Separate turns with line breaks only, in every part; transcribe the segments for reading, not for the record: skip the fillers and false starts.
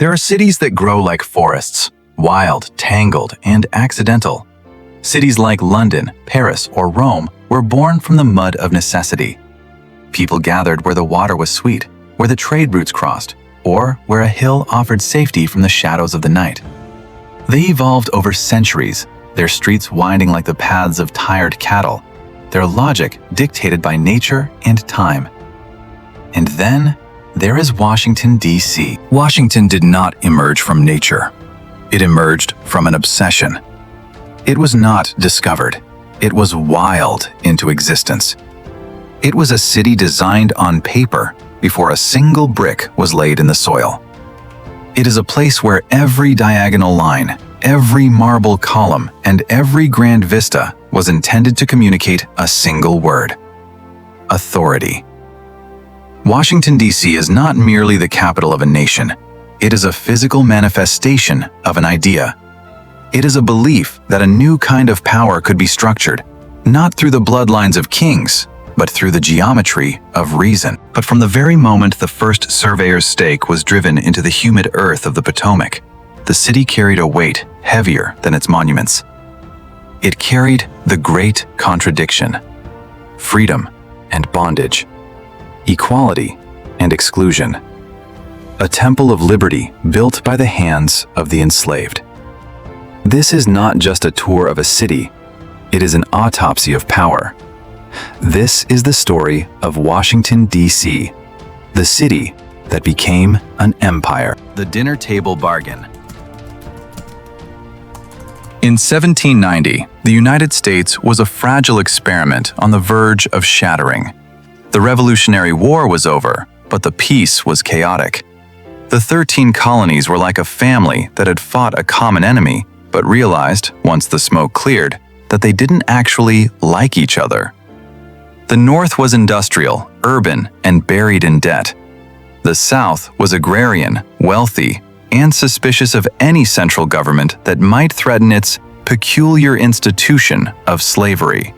There are cities that grow like forests, wild, tangled, and accidental. Cities like London, Paris, or Rome were born from the mud of necessity. People gathered where the water was sweet, where the trade routes crossed, or where a hill offered safety from the shadows of the night. They evolved over centuries, their streets winding like the paths of tired cattle, their logic dictated by nature and time. And then there is Washington, D.C. Washington did not emerge from nature. It emerged from an obsession. It was not discovered. It was willed into existence. It was a city designed on paper before a single brick was laid in the soil. It is a place where every diagonal line, every marble column, and every grand vista was intended to communicate a single word: authority. Washington, D.C. is not merely the capital of a nation. It is a physical manifestation of an idea. It is a belief that a new kind of power could be structured, not through the bloodlines of kings, but through the geometry of reason. But from the very moment the first surveyor's stake was driven into the humid earth of the Potomac, the city carried a weight heavier than its monuments. It carried the Great Contradiction: freedom and bondage, equality and exclusion. A temple of liberty built by the hands of the enslaved. This is not just a tour of a city, it is an autopsy of power. This is the story of Washington, D.C., the city that became an empire. The dinner table bargain. In 1790, the United States was a fragile experiment on the verge of shattering. The Revolutionary War was over, but the peace was chaotic. The 13 colonies were like a family that had fought a common enemy, but realized, once the smoke cleared, that they didn't actually like each other. The North was industrial, urban, and buried in debt. The South was agrarian, wealthy, and suspicious of any central government that might threaten its peculiar institution of slavery.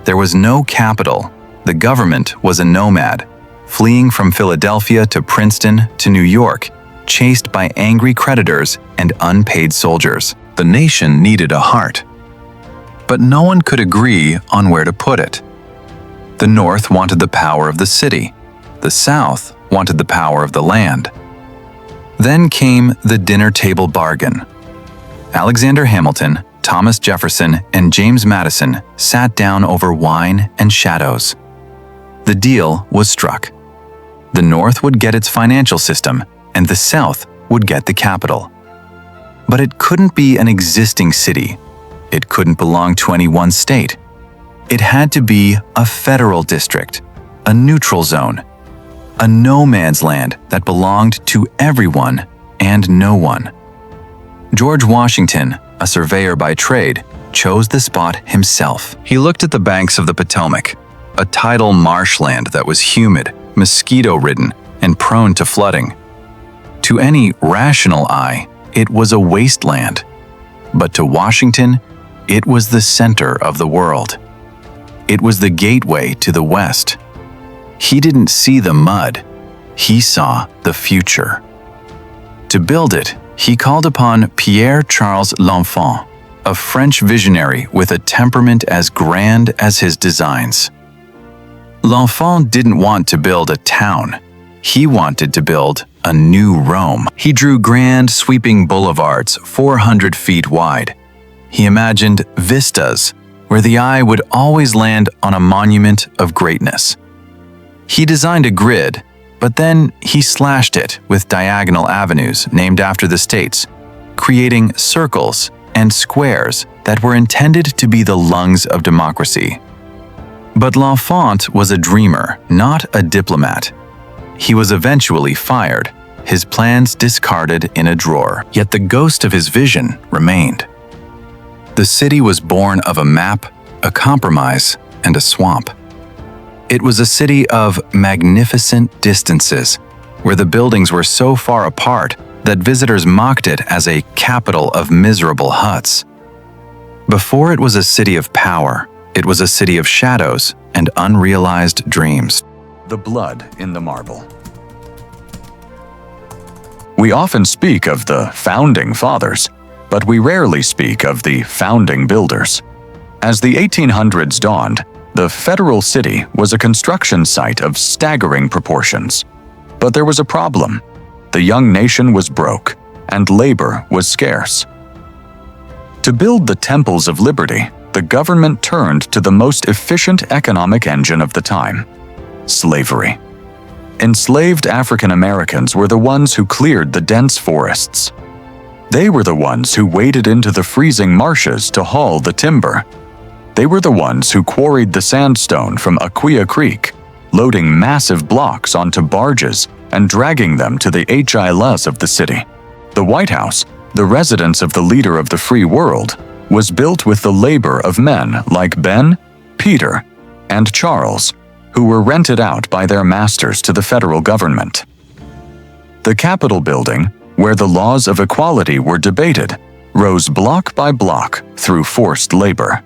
There was no capital. The government was a nomad, fleeing from Philadelphia to Princeton to New York, chased by angry creditors and unpaid soldiers. The nation needed a heart, but no one could agree on where to put it. The North wanted the power of the city. The South wanted the power of the land. Then came the dinner table bargain. Alexander Hamilton, Thomas Jefferson, and James Madison sat down over wine and shadows. The deal was struck. The North would get its financial system, and the South would get the capital. But it couldn't be an existing city. It couldn't belong to any one state. It had to be a federal district, a neutral zone, a no man's land that belonged to everyone and no one. George Washington, a surveyor by trade, chose the spot himself. He looked at the banks of the Potomac, a tidal marshland that was humid, mosquito-ridden, and prone to flooding. To any rational eye, it was a wasteland. But to Washington, it was the center of the world. It was the gateway to the West. He didn't see the mud. He saw the future. To build it, he called upon Pierre-Charles L'Enfant, a French visionary with a temperament as grand as his designs. L'Enfant didn't want to build a town. He wanted to build a new Rome. He drew grand, sweeping boulevards 400 feet wide. He imagined vistas where the eye would always land on a monument of greatness. He designed a grid, but then he slashed it with diagonal avenues named after the states, creating circles and squares that were intended to be the lungs of democracy. But L'Enfant was a dreamer, not a diplomat. He was eventually fired, his plans discarded in a drawer, yet the ghost of his vision remained. The city was born of a map, a compromise, and a swamp. It was a city of magnificent distances, where the buildings were so far apart that visitors mocked it as a capital of miserable huts. Before it was a city of power, it was a city of shadows and unrealized dreams. The blood in the marble.
We often speak of the founding fathers, but we rarely speak of the founding builders. As the 1800s dawned, the federal city was a construction site of staggering proportions. But there was a problem. The young nation was broke, and labor was scarce. To build the temples of liberty, the government turned to the most efficient economic engine of the time: slavery. Enslaved African Americans were the ones who cleared the dense forests. They were the ones who waded into the freezing marshes to haul the timber. They were the ones who quarried the sandstone from Aquia Creek, loading massive blocks onto barges and dragging them to the HILs of the city. The White House, the residence of the leader of the free world, was built with the labor of men like Ben, Peter, and Charles, who were rented out by their masters to the federal government. The Capitol building, where the laws of equality were debated, rose block by block through forced labor.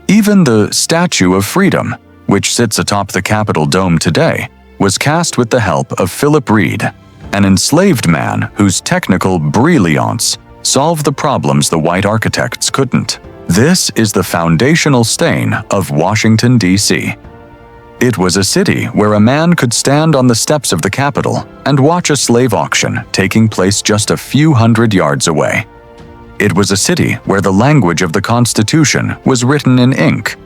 Even the Statue of Freedom, which sits atop the Capitol dome today, was cast with the help of Philip Reed, an enslaved man whose technical brilliance solved the problems the white architects couldn't. This is the foundational stain of Washington, D.C. It was a city where a man could stand on the steps of the Capitol and watch a slave auction taking place just a few hundred yards away. It was a city where the language of the Constitution was written in ink,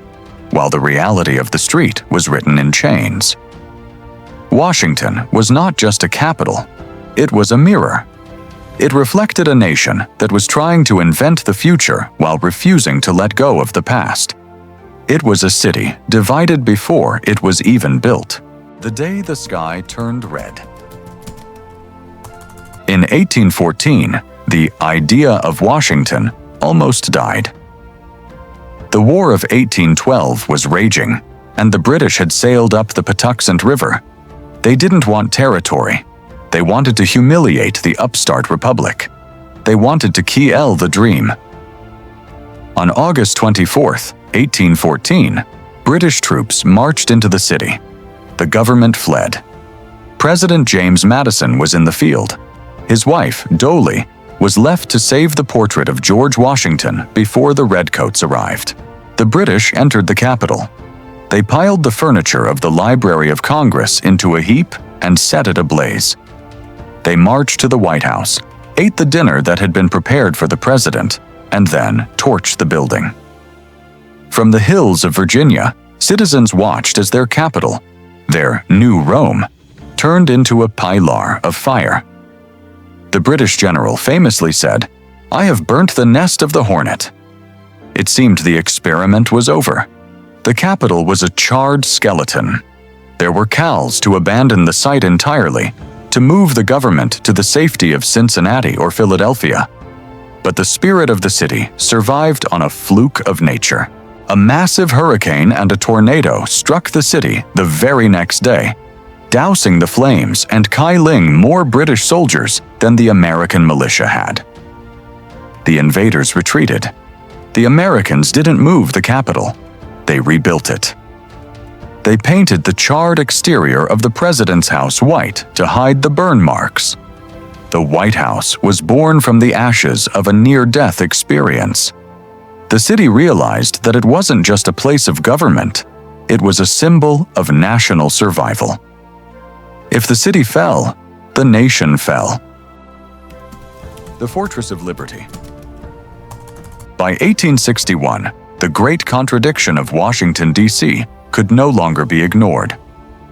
while the reality of the street was written in chains. Washington was not just a capital, it was a mirror. It reflected a nation that was trying to invent the future while refusing to let go of the past. It was a city divided before it was even built. The day the sky turned red. In 1814, the idea of Washington almost died. The War of 1812 was raging, and the British had sailed up the Patuxent River. They didn't want territory. They wanted to humiliate the upstart republic. They wanted to kill the dream. On August 24, 1814, British troops marched into the city. The government fled. President James Madison was in the field. His wife, Dolly, was left to save the portrait of George Washington before the Redcoats arrived. The British entered the Capitol. They piled the furniture of the Library of Congress into a heap and set it ablaze. They marched to the White House, ate the dinner that had been prepared for the president, and then torched the building. From the hills of Virginia, citizens watched as their capital, their new Rome, turned into a pilar of fire. The British general famously said, "I have burnt the nest of the hornet." It seemed the experiment was over. The Capitol was a charred skeleton. There were calls to abandon the site entirely, to move the government to the safety of Cincinnati or Philadelphia. But the spirit of the city survived on a fluke of nature. A massive hurricane and a tornado struck the city the very next day, dousing the flames and killing more British soldiers than the American militia had. The invaders retreated. The Americans didn't move the Capitol. They rebuilt it. They painted the charred exterior of the president's house white to hide the burn marks. The White House was born from the ashes of a near-death experience. The city realized that it wasn't just a place of government, it was a symbol of national survival. If the city fell, the nation fell. The Fortress of Liberty. By 1861, the Great Contradiction of Washington, D.C. could no longer be ignored.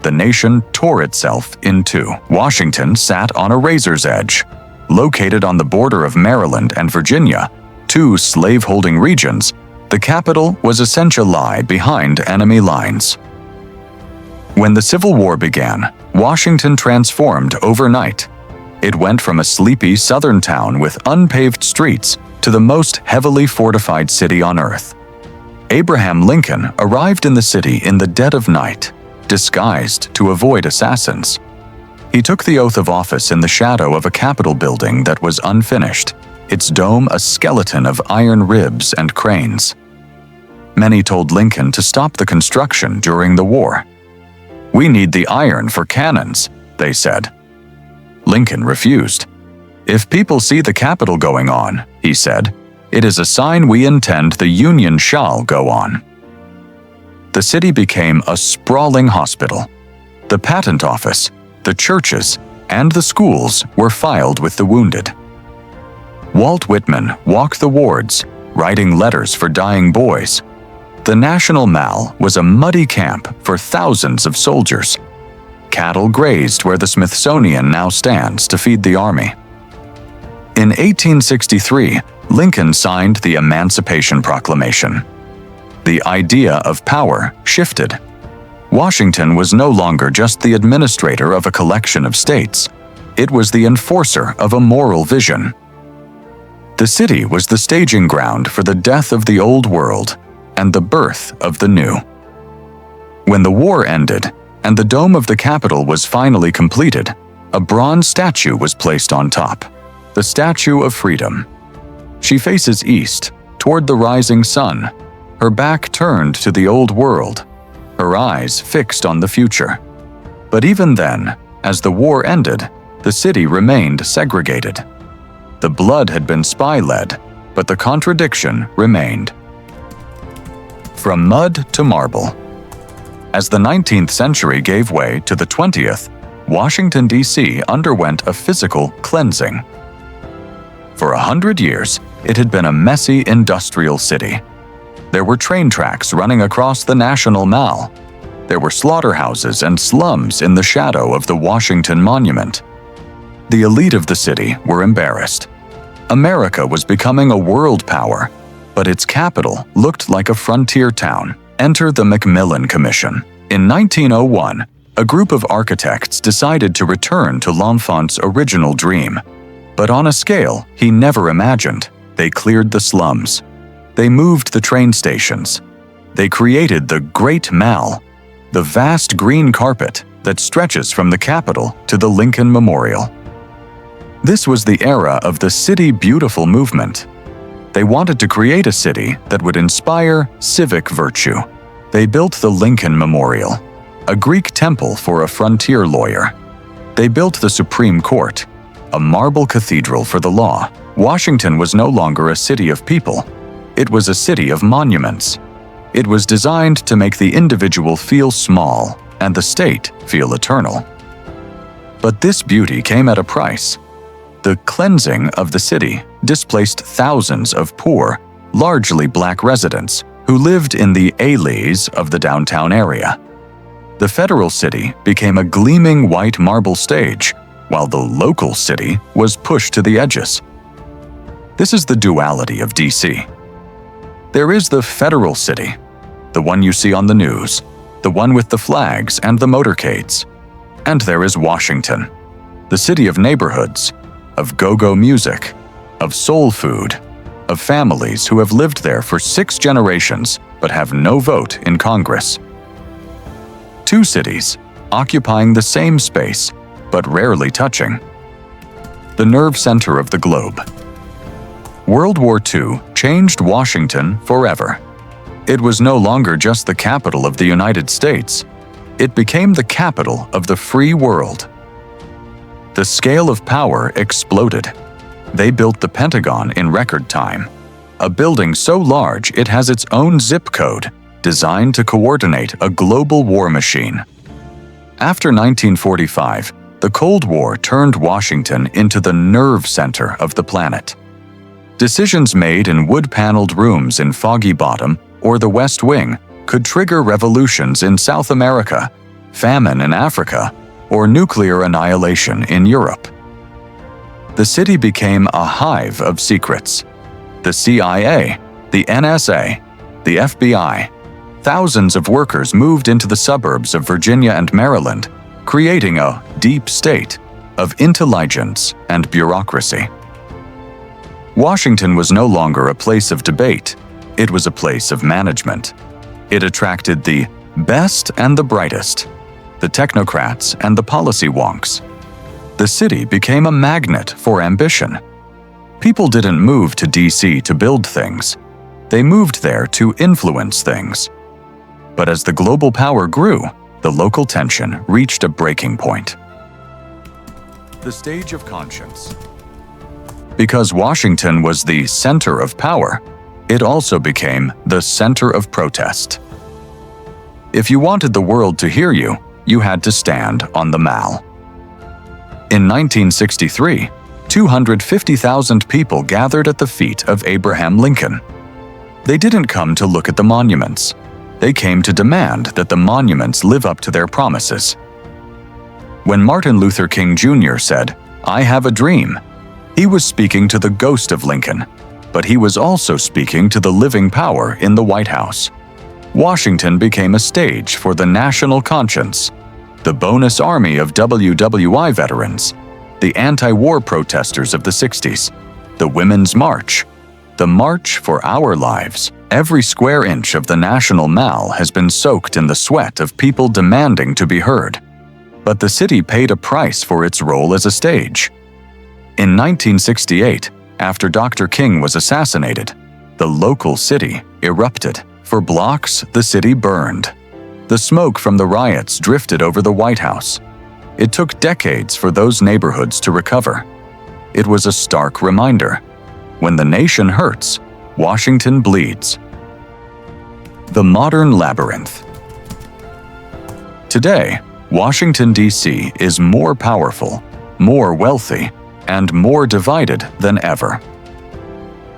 The nation tore itself in two. Washington sat on a razor's edge. Located on the border of Maryland and Virginia, two slave-holding regions, the capital was essentially behind enemy lines. When the Civil War began, Washington transformed overnight. It went from a sleepy southern town with unpaved streets to the most heavily fortified city on earth. Abraham Lincoln arrived in the city in the dead of night, disguised to avoid assassins. He took the oath of office in the shadow of a Capitol building that was unfinished, its dome a skeleton of iron ribs and cranes. Many told Lincoln to stop the construction during the war. "We need the iron for cannons," they said. Lincoln refused. "If people see the Capitol going on," he said, "it is a sign we intend the Union shall go on." The city became a sprawling hospital. The patent office, the churches, and the schools were filled with the wounded. Walt Whitman walked the wards, writing letters for dying boys. The National Mall was a muddy camp for thousands of soldiers. Cattle grazed where the Smithsonian now stands to feed the army. In 1863, Lincoln signed the Emancipation Proclamation. The idea of power shifted. Washington was no longer just the administrator of a collection of states. It was the enforcer of a moral vision. The city was the staging ground for the death of the old world and the birth of the new. When the war ended and the dome of the Capitol was finally completed, a bronze statue was placed on top, the Statue of Freedom. She faces east, toward the rising sun, her back turned to the old world, her eyes fixed on the future. But even then, as the war ended, the city remained segregated. The blood had been spy-led, but the contradiction remained. From mud to marble. As the 19th century gave way to the 20th, Washington, D.C. underwent a physical cleansing. For 100 years, it had been a messy industrial city. There were train tracks running across the National Mall. There were slaughterhouses and slums in the shadow of the Washington Monument. The elite of the city were embarrassed. America was becoming a world power, but its capital looked like a frontier town. Enter the Macmillan Commission. In 1901, a group of architects decided to return to L'Enfant's original dream. But on a scale he never imagined, they cleared the slums. They moved the train stations. They created the Great Mall, the vast green carpet that stretches from the Capitol to the Lincoln Memorial. This was the era of the City Beautiful movement. They wanted to create a city that would inspire civic virtue. They built the Lincoln Memorial, a Greek temple for a frontier lawyer. They built the Supreme Court, a marble cathedral for the law. Washington was no longer a city of people. It was a city of monuments. It was designed to make the individual feel small and the state feel eternal. But this beauty came at a price. The cleansing of the city displaced thousands of poor, largely black residents who lived in the alleys of the downtown area. The federal city became a gleaming white marble stage, while the local city was pushed to the edges. This is the duality of D.C. There is the federal city, the one you see on the news, the one with the flags and the motorcades. And there is Washington, the city of neighborhoods, of go-go music, of soul food, of families who have lived there for 6 generations but have no vote in Congress. 2 cities, occupying the same space, but rarely touching. The nerve center of the globe. World War II changed Washington forever. It was no longer just the capital of the United States. It became the capital of the free world. The scale of power exploded. They built the Pentagon in record time, a building so large it has its own zip code, designed to coordinate a global war machine. After 1945, the Cold War turned Washington into the nerve center of the planet. Decisions made in wood-paneled rooms in Foggy Bottom or the West Wing could trigger revolutions in South America, famine in Africa, or nuclear annihilation in Europe. The city became a hive of secrets. The CIA, the NSA, the FBI. Thousands of workers moved into the suburbs of Virginia and Maryland, creating a deep state of intelligence and bureaucracy. Washington was no longer a place of debate. It was a place of management. It attracted the best and the brightest, the technocrats and the policy wonks. The city became a magnet for ambition. People didn't move to D.C. to build things. They moved there to influence things. But as the global power grew, the local tension reached a breaking point. The stage of conscience. Because Washington was the center of power, it also became the center of protest. If you wanted the world to hear you, you had to stand on the Mall. In 1963, 250,000 people gathered at the feet of Abraham Lincoln. They didn't come to look at the monuments. They came to demand that the monuments live up to their promises. When Martin Luther King Jr. said, "I have a dream," he was speaking to the ghost of Lincoln, but he was also speaking to the living power in the White House. Washington became a stage for the national conscience, the bonus army of WWI veterans, the anti-war protesters of the 60s, the Women's March, the March for Our Lives. Every square inch of the National Mall has been soaked in the sweat of people demanding to be heard. But the city paid a price for its role as a stage. In 1968, after Dr. King was assassinated, the local city erupted. For blocks, the city burned. The smoke from the riots drifted over the White House. It took decades for those neighborhoods to recover. It was a stark reminder. When the nation hurts, Washington bleeds. The modern labyrinth. Today, Washington, D.C. is more powerful, more wealthy, and more divided than ever.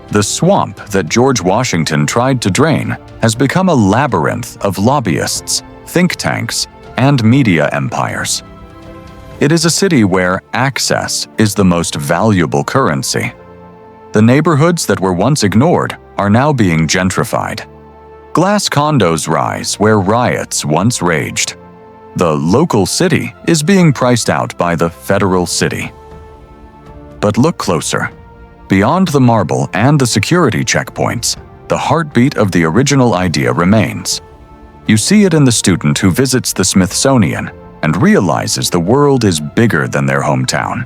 The swamp that George Washington tried to drain has become a labyrinth of lobbyists, think tanks, and media empires. It is a city where access is the most valuable currency. The neighborhoods that were once ignored are now being gentrified. Glass condos rise where riots once raged. The local city is being priced out by the federal city. But look closer. Beyond the marble and the security checkpoints, the heartbeat of the original idea remains. You see it in the student who visits the Smithsonian and realizes the world is bigger than their hometown.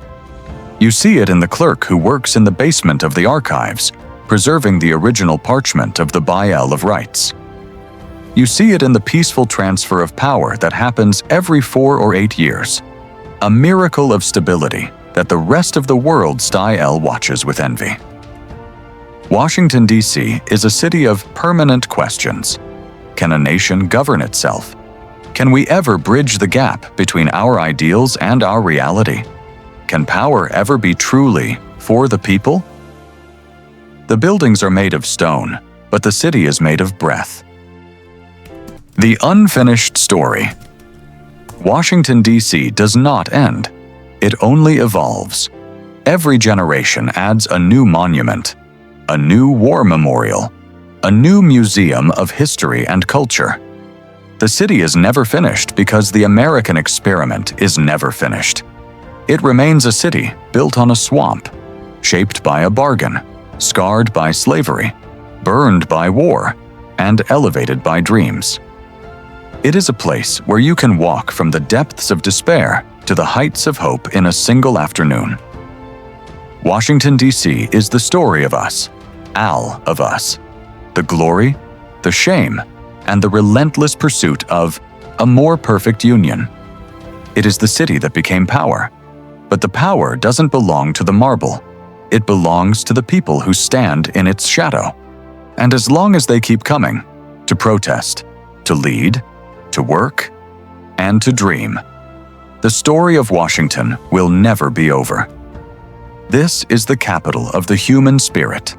You see it in the clerk who works in the basement of the archives, preserving the original parchment of the Bill of Rights. You see it in the peaceful transfer of power that happens every 4 or 8 years, a miracle of stability that the rest of the world style watches with envy. Washington, D.C. is a city of permanent questions. Can a nation govern itself? Can we ever bridge the gap between our ideals and our reality? Can power ever be truly for the people? The buildings are made of stone, but the city is made of breath. The unfinished story. Washington, D.C. does not end. It only evolves. Every generation adds a new monument, a new war memorial, a new museum of history and culture. The city is never finished because the American experiment is never finished. It remains a city built on a swamp, shaped by a bargain, scarred by slavery, burned by war, and elevated by dreams. It is a place where you can walk from the depths of despair to the heights of hope in a single afternoon. Washington, D.C. is the story of us, all of us, the glory, the shame, and the relentless pursuit of a more perfect union. It is the city that became power, but the power doesn't belong to the marble. It belongs to the people who stand in its shadow. And as long as they keep coming, to protest, to lead, to work, and to dream, the story of Washington will never be over. This is the capital of the human spirit.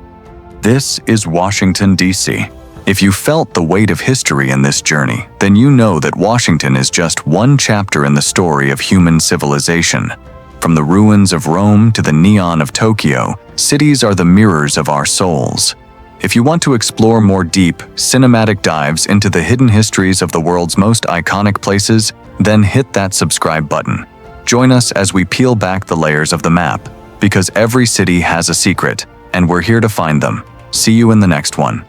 This is Washington, D.C. If you felt the weight of history in this journey, then you know that Washington is just one chapter in the story of human civilization. From the ruins of Rome to the neon of Tokyo, cities are the mirrors of our souls. If you want to explore more deep, cinematic dives into the hidden histories of the world's most iconic places, then hit that subscribe button. Join us as we peel back the layers of the map, because every city has a secret, and we're here to find them. See you in the next one.